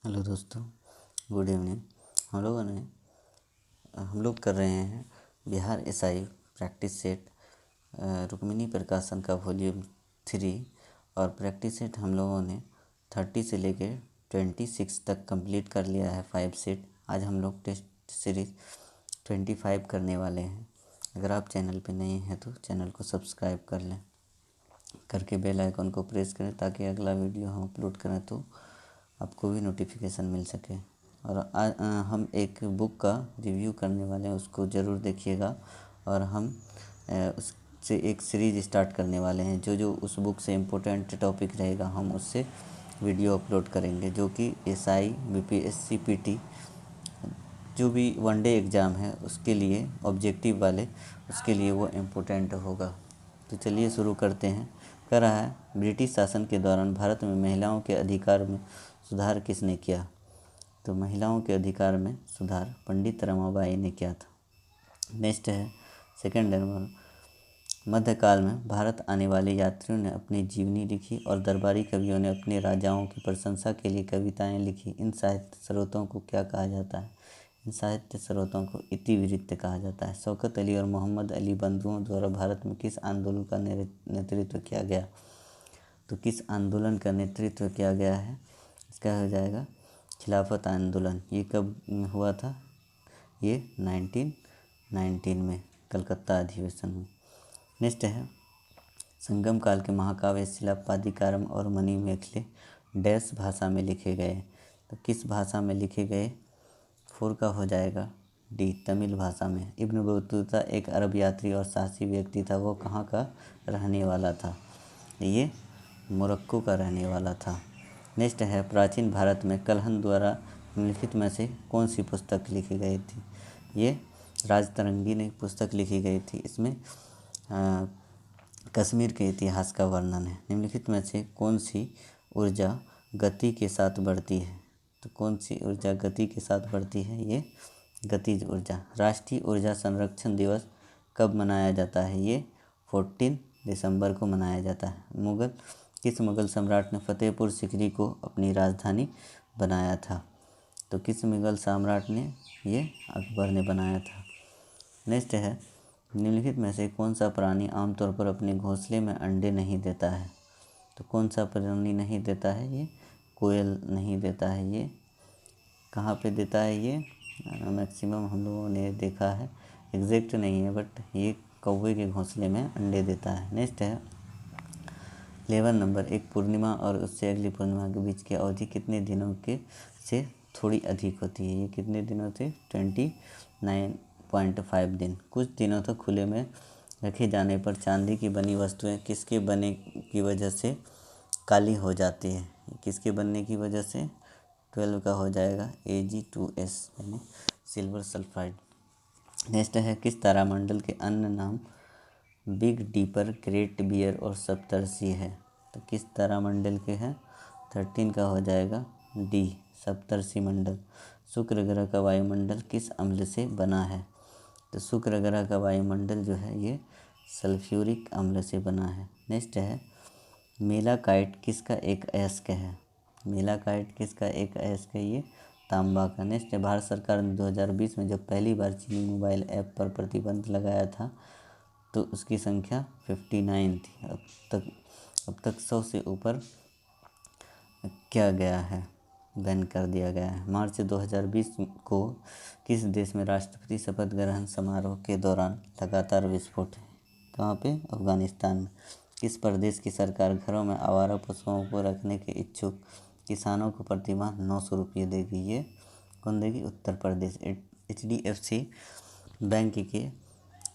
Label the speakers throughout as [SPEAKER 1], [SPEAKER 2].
[SPEAKER 1] Hello दोस्तों, good evening. हम लोग कर रहे हैं Bihar SI practice set Rukmini प्रकाशन का वॉल्यूम 3। और प्रैक्टिस सेट हम लोगों ने 30 से लेके 26 तक कंप्लीट कर लिया है 5 सेट। आज हम लोग टेस्ट सीरीज़ 25 करने वाले हैं। अगर आप चैनल पे नए हैं तो चैनल को सब्सक्राइब कर लें, करके बेल आइकन को प्रेस करें ताकि अगला वीडियो हम अपलोड करें तो आपको भी नोटिफिकेशन मिल सके। और हम एक बुक का रिव्यू करने वाले हैं, उसको ज़रूर देखिएगा। और हम उससे एक सीरीज़ स्टार्ट करने वाले हैं, जो उस बुक से इम्पोर्टेंट टॉपिक रहेगा हम उससे वीडियो अपलोड करेंगे, जो कि एसआई, बीपीएससी, पीटी जो भी वनडे एग्ज़ाम है उसके लिए, ऑब्जेक्टिव वाले उसके लिए वो इम्पोर्टेंट होगा। तो चलिए शुरू करते हैं। कह रहा है, ब्रिटिश शासन के दौरान भारत में महिलाओं के अधिकार में सुधार किसने किया? तो महिलाओं के अधिकार में सुधार पंडित रमाबाई ने किया था। नेक्स्ट है सेकंड नंबर, मध्यकाल में भारत आने वाले यात्रियों ने अपनी जीवनी लिखी और दरबारी कवियों ने अपने राजाओं की प्रशंसा के लिए कविताएं लिखी। इन साहित्य स्रोतों को क्या कहा जाता है? इन साहित्य स्रोतों को इतिवृत्त कहा जाता है। शौकत अली और मोहम्मद अली बंधुओं द्वारा भारत में किस आंदोलन का नेतृत्व किया गया? तो किस आंदोलन का नेतृत्व किया गया है? इसका हो जाएगा खिलाफत आंदोलन। ये कब हुआ था? ये 1919 में, कलकत्ता अधिवेशन में। नेक्स्ट है, संगम काल के महाकाव्य शिलापादिकारम और मणिमेखले डैश भाषा में लिखे गए? तो किस भाषा में लिखे गए? 4 का हो जाएगा डी, तमिल भाषा में। इब्न बतूता एक अरब यात्री और साहसी व्यक्ति था। वो कहाँ का रहने वाला था? ये मोरक्को का रहने वाला था। नेक्स्ट है, प्राचीन भारत में कल्हन द्वारा निम्नलिखित में से कौन सी पुस्तक लिखी गई थी? ये राजतरंगी ने पुस्तक लिखी गई थी। इसमें कश्मीर के इतिहास का वर्णन है। निम्नलिखित में से कौन सी ऊर्जा गति के साथ बढ़ती है? तो कौन सी ऊर्जा गति के साथ बढ़ती है? ये गतिज ऊर्जा। राष्ट्रीय ऊर्जा संरक्षण दिवस कब मनाया जाता है? ये 14 दिसंबर को मनाया जाता है। किस मुग़ल सम्राट ने फतेहपुर सीकरी को अपनी राजधानी बनाया था? तो किस मुग़ल सम्राट ने? ये अकबर ने बनाया था। नेक्स्ट है, निम्नलिखित में से कौन सा प्राणी आमतौर पर अपने घोंसले में अंडे नहीं देता है? तो कौन सा प्राणी नहीं देता है? ये कोयल नहीं देता है। ये कहाँ पे देता है? ये मैक्सिमम हम लोगों ने देखा है, एग्जैक्ट नहीं है, बट ये कौवे के घोंसले में अंडे देता है। नेक्स्ट है 11 नंबर, एक पूर्णिमा और उससे अगली पूर्णिमा के बीच की अवधि कितने दिनों के से थोड़ी अधिक होती है? ये कितने दिनों से? 29.5 दिन। कुछ दिनों तक खुले में रखे जाने पर चांदी की बनी वस्तुएं किसके बनने की वजह से काली हो जाती है? किसके बनने की वजह से? 12 का हो जाएगा Ag2S यानी सिल्वर सल्फाइड। नेक्स्ट है, किस तारामंडल के अन्य नाम बिग डीपर, ग्रेट बियर और सप्तर्षि है? तो किस तारामंडल के हैं? 13 का हो जाएगा डी, सप्तर्षि मंडल। शुक्र ग्रह का वायुमंडल किस अम्ल से बना है? तो शुक्र ग्रह का वायुमंडल जो है ये सल्फ्यूरिक अम्ल से बना है। नेक्स्ट है, मेलाकाइट किसका एक अयस्क है? मेलाकाइट किसका एक अयस्क है? ये तांबा का। नेक्स्ट है, भारत सरकार ने 2020 में जब पहली बार चीनी मोबाइल ऐप पर प्रतिबंध लगाया था तो उसकी संख्या 59 थी। अब तक 100 से ऊपर क्या गया है? बैन कर दिया गया है। मार्च 2020 को किस देश में राष्ट्रपति शपथ ग्रहण समारोह के दौरान लगातार विस्फोट है? कहाँ पे? अफगानिस्तान में। किस प्रदेश की सरकार घरों में आवारा पशुओं को रखने के इच्छुक किसानों को प्रतिमाह 900 रुपये देगी? ये कौन देगी? उत्तर प्रदेश। HDFC बैंक के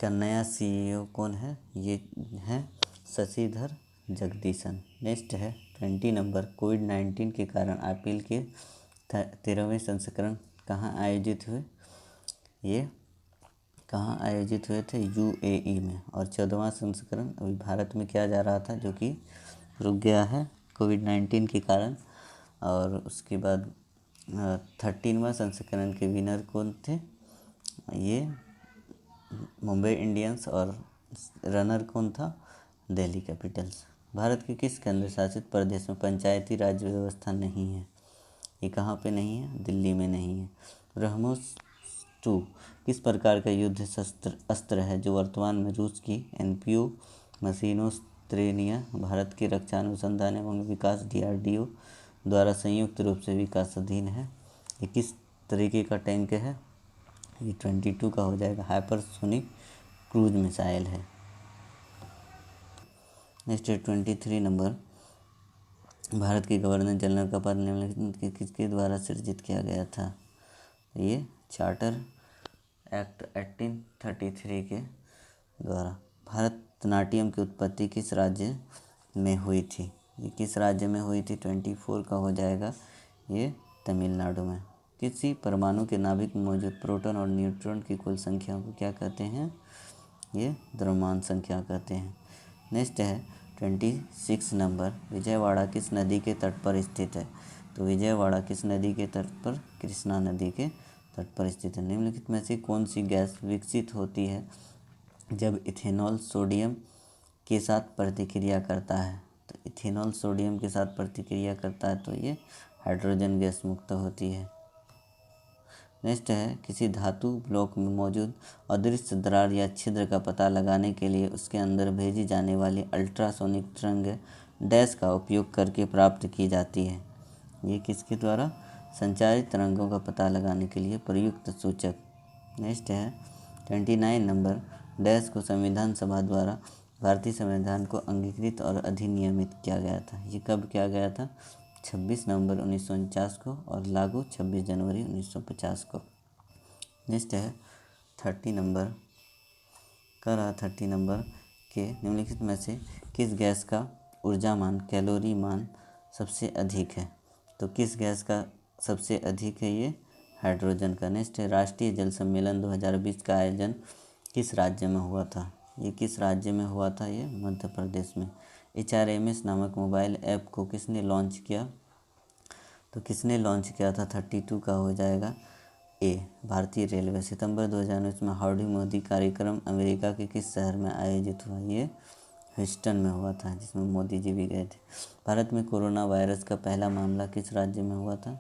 [SPEAKER 1] का नया CEO कौन है? ये है शशिधर जगदीशन। नेक्स्ट है 20 नंबर, कोविड-19 के कारण IPL के 13वें संस्करण कहाँ आयोजित हुए? ये कहाँ आयोजित हुए थे? UAE में। और 14वां संस्करण अभी भारत में किया जा रहा था, जो कि रुक गया है कोविड-19 के कारण। और उसके बाद 13वां संस्करण के विनर कौन थे? ये मुंबई इंडियंस। और रनर कौन था? दिल्ली कैपिटल्स। भारत के किस केंद्र शासित प्रदेश में पंचायती राज व्यवस्था नहीं है? ये कहाँ पे नहीं है? दिल्ली में नहीं है। ब्रह्मोस 2 किस प्रकार का युद्ध अस्त्र है जो वर्तमान में रूस की NPO मशीनोस्त्रेनिया भारत की रक्षा अनुसंधान एवं विकास DRDO द्वारा संयुक्त रूप से विकासाधीन है? ये किस तरीके का टैंक है? ये 22 का हो जाएगा, हाइपरसोनिक क्रूज मिसाइल है। नेक्स्ट है 23 नंबर, भारत के गवर्नर जनरल का पद निम्नलिखित किसके द्वारा सृजित किया गया था? ये चार्टर एक्ट 1833 के द्वारा। भारतनाट्यम की उत्पत्ति किस राज्य में हुई थी? ये किस राज्य में हुई थी? 24 का हो जाएगा, ये तमिलनाडु में। किसी परमाणु के नाभिक में मौजूद प्रोटॉन और न्यूट्रॉन की कुल संख्या को क्या कहते हैं? ये द्रव्यमान संख्या कहते हैं। नेक्स्ट है 26 नंबर, विजयवाड़ा किस नदी के तट पर स्थित है? तो विजयवाड़ा किस नदी के तट पर? कृष्णा नदी के तट पर स्थित है। निम्नलिखित में से कौन सी गैस विकसित होती है जब इथेनॉल सोडियम के साथ प्रतिक्रिया करता है? तो इथेनॉल सोडियम के साथ प्रतिक्रिया करता है तो ये हाइड्रोजन गैस मुक्त होती है। नेक्स्ट है, किसी धातु ब्लॉक में मौजूद अदृश्य दरार या छिद्र का पता लगाने के लिए उसके अंदर भेजी जाने वाली अल्ट्रासोनिक तरंग डैश का उपयोग करके प्राप्त की जाती है? ये किसके द्वारा? संचारित तरंगों का पता लगाने के लिए प्रयुक्त सूचक। नेक्स्ट है 29 नंबर, डैश को संविधान सभा द्वारा भारतीय संविधान को अंगीकृत और अधिनियमित किया गया था? ये कब किया गया था? 26 नवंबर 1949 को और लागू 26 जनवरी 1950 को। नेक्स्ट है 30 नंबर, 30 नंबर के निम्नलिखित में से किस गैस का ऊर्जा मान कैलोरी मान सबसे अधिक है? तो किस गैस का सबसे अधिक है? ये हाइड्रोजन का। नेक्स्ट है, राष्ट्रीय जल सम्मेलन 2020 का आयोजन किस राज्य में हुआ था? ये किस राज्य में हुआ था? ये मध्य प्रदेश में। HRMS नामक मोबाइल ऐप को किसने लॉन्च किया? तो किसने लॉन्च किया था? 32 का हो जाएगा, ए भारतीय रेलवे। सितंबर 2019 में हाउडी मोदी कार्यक्रम अमेरिका के किस शहर में आयोजित हुआ? ये ह्यूस्टन में हुआ था, जिसमें मोदी जी भी गए थे। भारत में कोरोना वायरस का पहला मामला किस राज्य में हुआ था?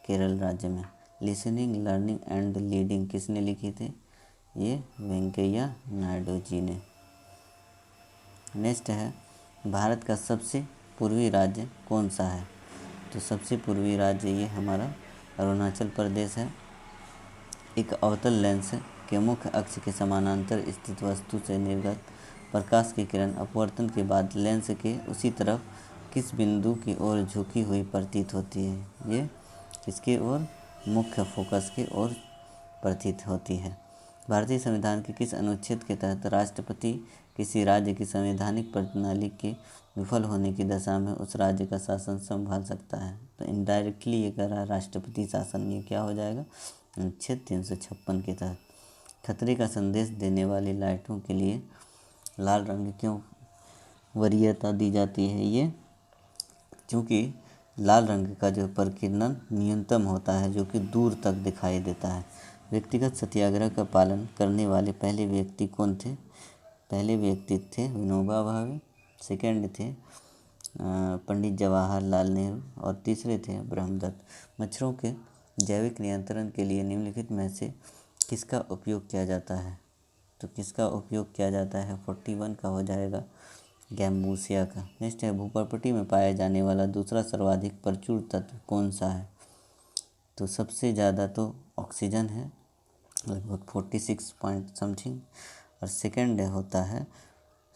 [SPEAKER 1] केरल राज्य में। लिसनिंग, लर्निंग एंड लीडिंग किसने लिखी थी? ये वेंकैया नायडू जी ने। नेक्स्ट है, भारत का सबसे पूर्वी राज्य कौन सा है? तो सबसे पूर्वी राज्य ये हमारा अरुणाचल प्रदेश है। एक अवतल लेंस के मुख्य अक्ष के समानांतर स्थित वस्तु से निर्गत प्रकाश की किरण अपवर्तन के बाद लेंस के उसी तरफ किस बिंदु की ओर झुकी हुई प्रतीत होती है? ये किसके ओर? मुख्य फोकस की ओर प्रतीत होती है। भारतीय संविधान के किस अनुच्छेद के तहत राष्ट्रपति किसी राज्य की संवैधानिक प्रणाली के विफल होने की दशा में उस राज्य का शासन संभाल सकता है? तो इनडायरेक्टली ये कह रहा है राष्ट्रपति शासन, ये क्या हो जाएगा? अनुच्छेद 356 के तहत। खतरे का संदेश देने वाली लाइटों के लिए लाल रंग क्यों वरीयता दी जाती है? ये क्योंकि लाल रंग का जो प्रकीर्णन न्यूनतम होता है, जो कि दूर तक दिखाई देता है। व्यक्तिगत सत्याग्रह का पालन करने वाले पहले व्यक्ति कौन थे? पहले व्यक्ति थे विनोबा भावे, सेकंड थे पंडित जवाहरलाल नेहरू और तीसरे थे ब्रह्मदत्त। मच्छरों के जैविक नियंत्रण के लिए निम्नलिखित में से किसका उपयोग किया जाता है? तो किसका उपयोग किया जाता है? 41 का हो जाएगा, गैम्बूसिया का। नेक्स्ट है, भूप्रकृति में पाया जाने वाला दूसरा सर्वाधिक प्रचुर तत्व कौन सा है? तो सबसे ज़्यादा तो ऑक्सीजन है, लगभग 46 पॉइंट समथिंग, और सेकंड होता है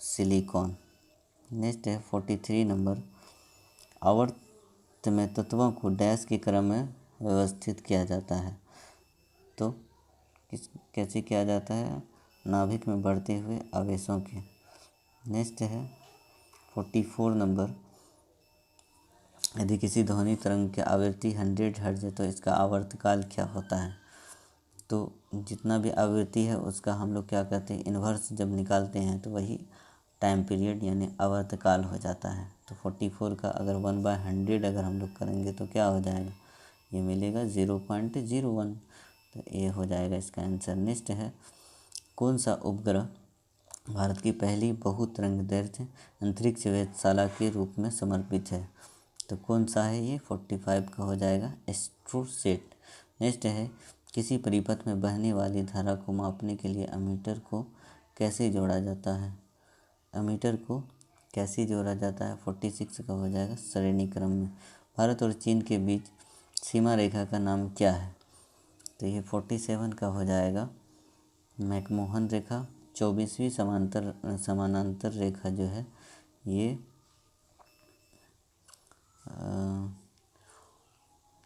[SPEAKER 1] सिलिकॉन। नेक्स्ट है 43 नंबर, आवर्त में तत्वों को डैश के क्रम में व्यवस्थित किया जाता है? तो कैसे किया जाता है? नाभिक में बढ़ते हुए आवेशों के। नेक्स्ट है 44 नंबर, यदि किसी ध्वनि तरंग की आवृत्ति 100 हर्ट्ज है तो इसका आवर्तकाल क्या होता है? तो जितना भी आवृत्ति है उसका हम लोग क्या कहते हैं? इन्वर्स जब निकालते हैं तो वही टाइम पीरियड यानी आवर्तकाल हो जाता है। तो 44 का अगर 1/100 अगर हम लोग करेंगे तो क्या हो जाएगा? ये मिलेगा 0.01। तो ये हो जाएगा इसका आंसर। नेक्स्ट है, कौन सा उपग्रह भारत की पहली बहुतरंगदैर्ध्य अंतरिक्ष वेधशाला के रूप में समर्पित है? तो कौन सा है ये? 45 का हो जाएगा एस्ट्रोसेट। नेक्स्ट है किसी परिपथ में बहने वाली धारा को मापने के लिए अमीटर को कैसे जोड़ा जाता है? अमीटर को कैसे जोड़ा जाता है? 46 का हो जाएगा श्रेणी क्रम में। भारत और चीन के बीच सीमा रेखा का नाम क्या है? तो ये 47 का हो जाएगा मैकमोहन रेखा। 24वीं समानांतर रेखा जो है ये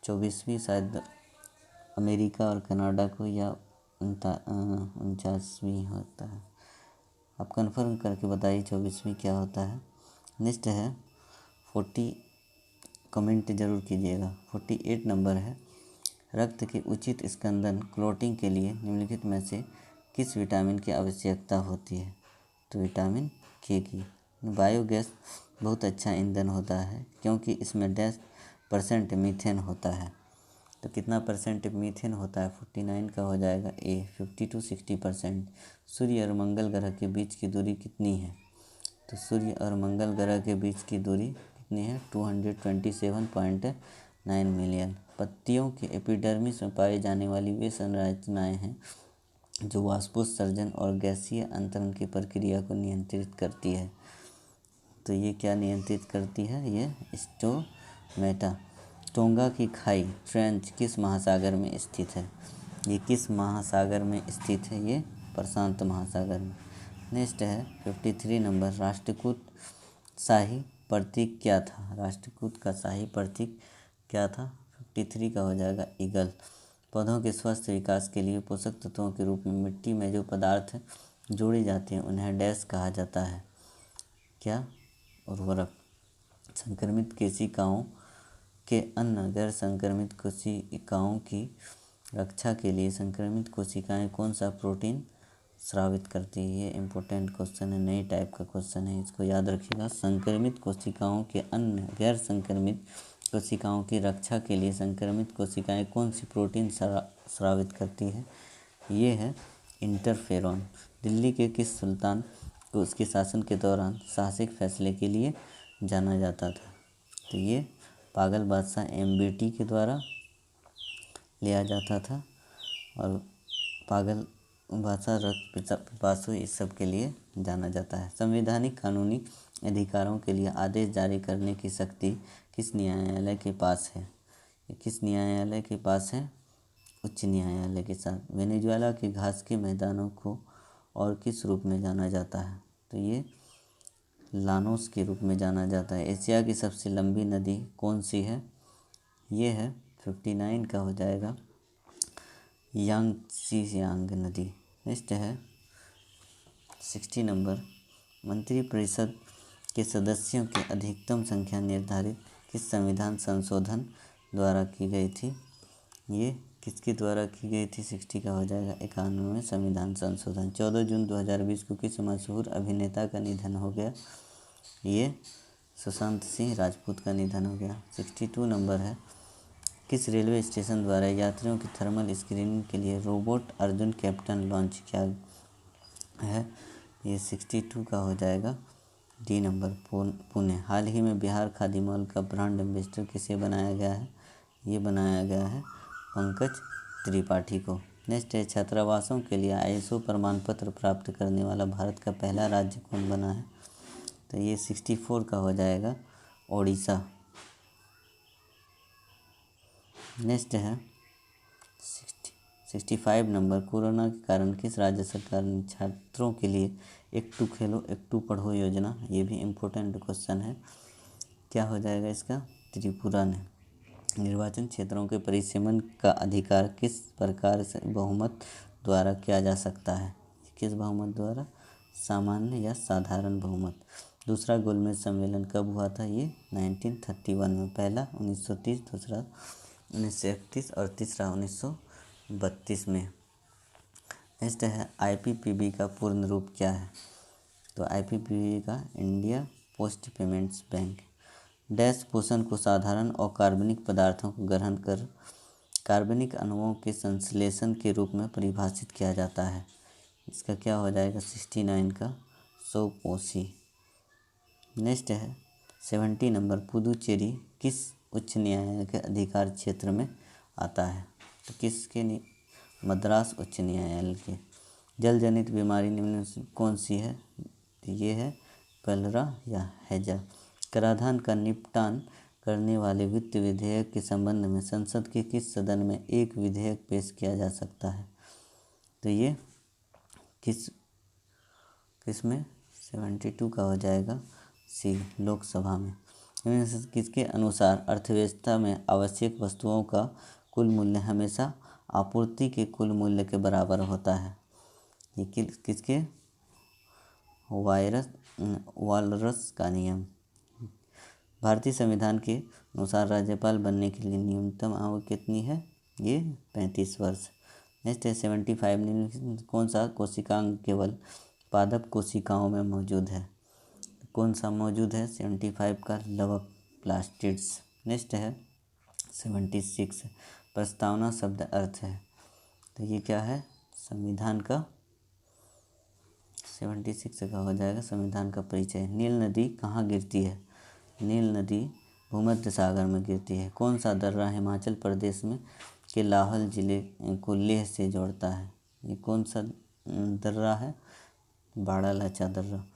[SPEAKER 1] 24वीं शायद अमेरिका और कनाडा को, या 49वीं होता है। आप कंफर्म करके बताइए 24वीं क्या होता है। नेक्स्ट है 40, कमेंट जरूर कीजिएगा। 48 नंबर है रक्त के उचित स्कंदन क्लॉटिंग के लिए निम्नलिखित में से किस विटामिन की आवश्यकता होती है? तो विटामिन के की। बायोगैस बहुत अच्छा ईंधन होता है क्योंकि इसमें 10% मीथेन होता है। तो कितना परसेंट मीथेन होता है? 49 का हो जाएगा ए 50 to 60%। सूर्य और मंगल ग्रह के बीच की दूरी कितनी है? तो सूर्य और मंगल ग्रह के बीच की दूरी कितनी है? 227.9 मिलियन। पत्तियों के एपिडर्मिस में पाई जाने वाली वे संरचनाएं हैं जो वाष्पोत्सर्जन और गैसीय अंतरण की प्रक्रिया को नियंत्रित करती है। तो ये क्या नियंत्रित करती है? ये स्टोमेटा। टोंगा की खाई ट्रेंच किस महासागर में स्थित है? ये किस महासागर में स्थित है? ये प्रशांत महासागर में। नेक्स्ट है 53 नंबर राष्ट्रकूट शाही प्रतीक क्या था? राष्ट्रकूट का शाही प्रतीक क्या था? 53 का हो जाएगा ईगल। पौधों के स्वस्थ विकास के लिए पोषक तत्वों के रूप में मिट्टी में जो पदार्थ जोड़े जाते हैं उन्हें डैश कहा जाता है? क्या? उर्वरक। संक्रमित कोशिकाओं के अन्य गैर संक्रमित कोशिकाओं की रक्षा के लिए संक्रमित कोशिकाएं कौन सा प्रोटीन स्रावित करती है? ये इम्पोर्टेंट क्वेश्चन है, नई टाइप का क्वेश्चन है, इसको याद रखिएगा। संक्रमित कोशिकाओं के अन्य गैर संक्रमित कोशिकाओं की रक्षा के लिए संक्रमित कोशिकाएं कौन सी प्रोटीन स्रावित करती है? ये है इंटरफेरॉन। दिल्ली के किस सुल्तान को उसके शासन के दौरान साहसिक फैसले के लिए जाना जाता था? तो ये पागल बादशाह एमबीटी के द्वारा लिया जाता था। और पागल बादशाह रक्त पिपासु इस सब के लिए जाना जाता है। संवैधानिक कानूनी अधिकारों के लिए आदेश जारी करने की शक्ति किस न्यायालय के पास है? ये किस न्यायालय के पास है? उच्च न्यायालय के साथ। वेनेजुएला के घास के मैदानों को और किस रूप में जाना जाता है? तो ये लानोस के रूप में जाना जाता है। एशिया की सबसे लंबी नदी कौन सी है? ये है 59 का हो जाएगा यांग नदी। नेक्स्ट है 60 नंबर मंत्रिपरिषद के सदस्यों की अधिकतम संख्या निर्धारित किस संविधान संशोधन द्वारा की गई थी? ये किसके द्वारा की गई थी? 60 का हो जाएगा 91वें संविधान संशोधन। 14 जून 2020 को किस मशहूर अभिनेता का निधन हो गया? ये सुशांत सिंह राजपूत का निधन हो गया। 62 नंबर है किस रेलवे स्टेशन द्वारा यात्रियों की थर्मल स्क्रीनिंग के लिए रोबोट अर्जुन कैप्टन लॉन्च किया है? ये 62 का हो जाएगा डी नंबर पुणे। हाल ही में बिहार खादी मॉल का ब्रांड एम्बेसडर किसे बनाया गया है? ये बनाया गया है पंकज त्रिपाठी को। नेक्स्ट है छात्रावासों के लिए आईएसओ प्रमाण पत्र प्राप्त करने वाला भारत का पहला राज्य कौन बना है? तो ये 64 का हो जाएगा ओडिशा। नेक्स्ट है 65 नंबर कोरोना के कारण किस राज्य सरकार ने छात्रों के लिए एक टू खेलो एक टू पढ़ो योजना? ये भी इम्पोर्टेंट क्वेश्चन है। क्या हो जाएगा इसका? त्रिपुरा ने। निर्वाचन क्षेत्रों के परिसीमन का अधिकार किस प्रकार से बहुमत द्वारा किया जा सकता है? किस बहुमत द्वारा? सामान्य या साधारण बहुमत। दूसरा गोलमेज सम्मेलन कब हुआ था? ये 1931 में। पहला 1930, दूसरा 1931 और तीसरा 1932 में। नेक्स्ट है आईपीपीबी का पूर्ण रूप क्या है? तो आईपीपीबी का India post payments bank. Dash पोषण को साधारण और कार्बनिक पदार्थों को ग्रहण कर कार्बनिक अणुओं के संश्लेषण के रूप में परिभाषित किया जाता है? इसका क्या हो जाएगा? 69 का सोपोसी। नेक्स्ट है 70 नंबर, पुदुचेरी किस उच्च न्यायालय के अधिकार क्षेत्र में आता है? तो किसके मद्रास उच्च न्यायालय के। जल जनित बीमारी निम्न में से कौन सी है? ये है कलरा या हैजा। कराधान का निपटान करने वाले वित्त विधेयक के संबंध में संसद के किस सदन में एक विधेयक पेश किया जा सकता है? तो ये किसमें 72 का हो जाएगा सी, लोकसभा में। किसके अनुसार अर्थव्यवस्था में आवश्यक वस्तुओं का कुल मूल्य हमेशा आपूर्ति के कुल मूल्य के बराबर होता है? ये किसके? वालरस का नियम। भारतीय संविधान के अनुसार राज्यपाल बनने के लिए न्यूनतम आयु कितनी है? ये 35 वर्ष। नेक्स्ट है 75, कौन सा कोशिकांग केवल पादप कोशिकाओं में मौजूद है? कौन सा मौजूद है 75 का? लवक प्लास्टिड्स। नेक्स्ट है 76, प्रस्तावना शब्द अर्थ है। तो ये क्या है? संविधान का 76 का हो जाएगा संविधान का परिचय। नील नदी कहाँ गिरती है? नील नदी भूमध्य सागर में गिरती है। कौन सा दर्रा हिमाचल प्रदेश में के लाहौल जिले को लेह से जोड़ता है? ये कौन सा दर्रा है? बाड़ालाचा दर्रा।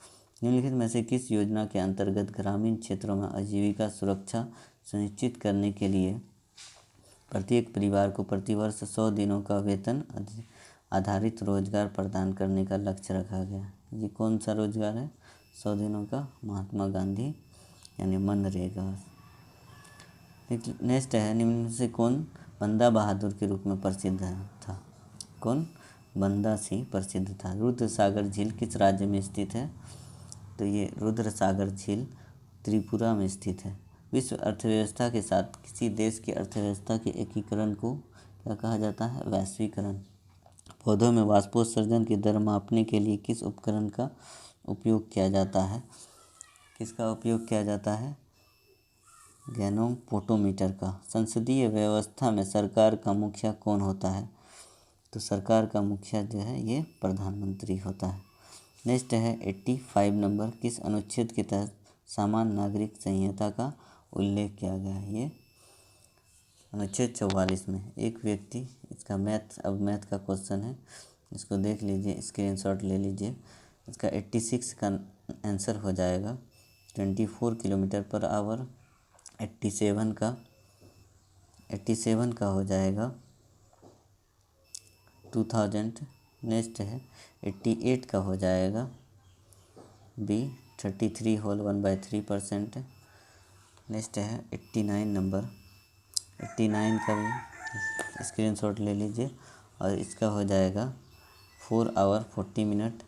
[SPEAKER 1] निम्नलिखित में से किस योजना के अंतर्गत ग्रामीण क्षेत्रों में आजीविका सुरक्षा सुनिश्चित करने के लिए प्रत्येक परिवार को प्रतिवर्ष 100 दिनों का वेतन आधारित रोजगार प्रदान करने का लक्ष्य रखा गया? ये कौन सा रोजगार है 100 दिनों का? महात्मा गांधी यानी मनरेगा। नेक्स्ट है निम्न में से कौन बंदा बहादुर के रूप में प्रसिद्ध था? कौन बंदा सिंह प्रसिद्ध था? रुद्र सागर झील किस राज्य में स्थित है? तो ये रुद्र सागर झील त्रिपुरा में स्थित है। विश्व अर्थव्यवस्था के साथ किसी देश की अर्थव्यवस्था के एकीकरण को क्या कहा जाता है? वैश्वीकरण। पौधों में वाष्पोत्सर्जन की दर मापने के लिए किस उपकरण का उपयोग किया जाता है? किसका उपयोग किया जाता है? गैनोपोटोमीटर का। संसदीय व्यवस्था में सरकार का मुखिया कौन होता है? तो सरकार का मुखिया जो है ये प्रधानमंत्री होता है। नेक्स्ट है 85 नंबर, किस अनुच्छेद के तहत सामान्य नागरिक संहिता का उल्लेख किया गया है? ये अनुच्छेद 44 में। एक व्यक्ति, इसका मैथ का क्वेश्चन है, इसको देख लीजिए, स्क्रीनशॉट ले लीजिए। इसका 86 का आंसर हो जाएगा 24 किलोमीटर पर आवर। 87 का हो जाएगा 2000। नेक्स्ट है 88 का हो जाएगा बी 33 होल 1/3%। नेक्स्ट है 89 नंबर, 89 का भी स्क्रीनशॉट ले लीजिए और इसका हो जाएगा 4 आवर 40 मिनट।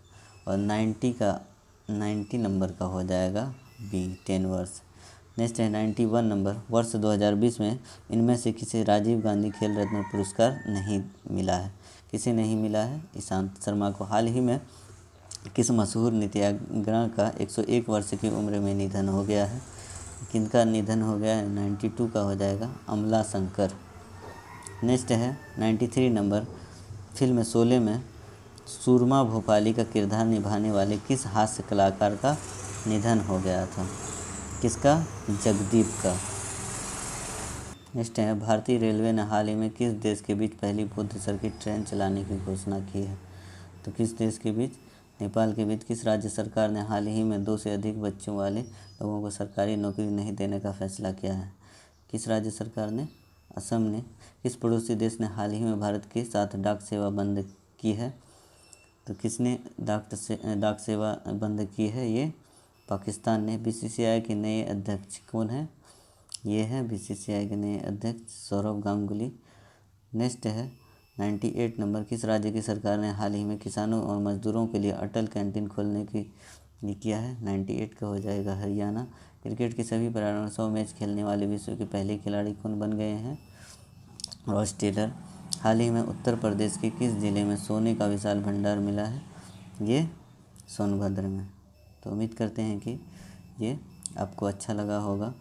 [SPEAKER 1] और 90 नंबर का हो जाएगा बी 10 वर्ष। नेक्स्ट है 91 नंबर, वर्ष 2020 में इनमें से किसे राजीव गांधी खेल रत्न पुरस्कार नहीं मिला है? किसे नहीं मिला है? ईशांत शर्मा को। हाल ही में किस मशहूर नृत्यांगना का 101 वर्ष की उम्र में निधन हो गया है? किनका निधन हो गया है? 92 का हो जाएगा अमला शंकर। नेक्स्ट है 93 नंबर, फिल्म शोले में सूरमा भोपाली का किरदार निभाने वाले किस हास्य कलाकार का निधन हो गया था? किसका? जगदीप का। नेक्स्ट है भारतीय रेलवे ने हाल ही में किस देश के बीच पहली बुद्ध सर्किट ट्रेन चलाने की घोषणा की है? तो किस देश के बीच? नेपाल के बीच। किस राज्य सरकार ने हाल ही में 2 से अधिक बच्चों वाले लोगों को सरकारी नौकरी नहीं देने का फैसला किया है? किस राज्य सरकार ने? असम ने। किस पड़ोसी देश ने हाल ही में भारत के साथ डाक सेवा बंद की है? तो किसने डाक सेवा बंद की है? ये पाकिस्तान ने। बीसीसीआई के नए अध्यक्ष कौन है? ये है बीसीसीआई के नए अध्यक्ष सौरव गांगुली। नेक्स्ट है 98 नंबर, किस राज्य की सरकार ने हाल ही में किसानों और मजदूरों के लिए अटल कैंटीन खोलने की किया है? 98 का हो जाएगा हरियाणा। क्रिकेट के सभी प्रारूप 100 मैच खेलने वाले विश्व के पहले खिलाड़ी कौन बन गए हैं? Ross Taylor. हाल ही में उत्तर प्रदेश के किस जिले में सोने का विशाल भंडार मिला है? ये सोनभद्र में। तो उम्मीद करते हैं कि ये आपको अच्छा लगा होगा।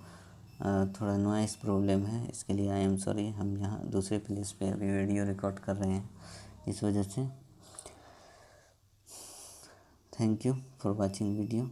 [SPEAKER 1] थोड़ा नॉइस प्रॉब्लम है, इसके लिए आई एम सॉरी। हम यहाँ दूसरे प्लेस पे अभी वीडियो रिकॉर्ड कर रहे हैं, इस वजह से। Thank you for watching video.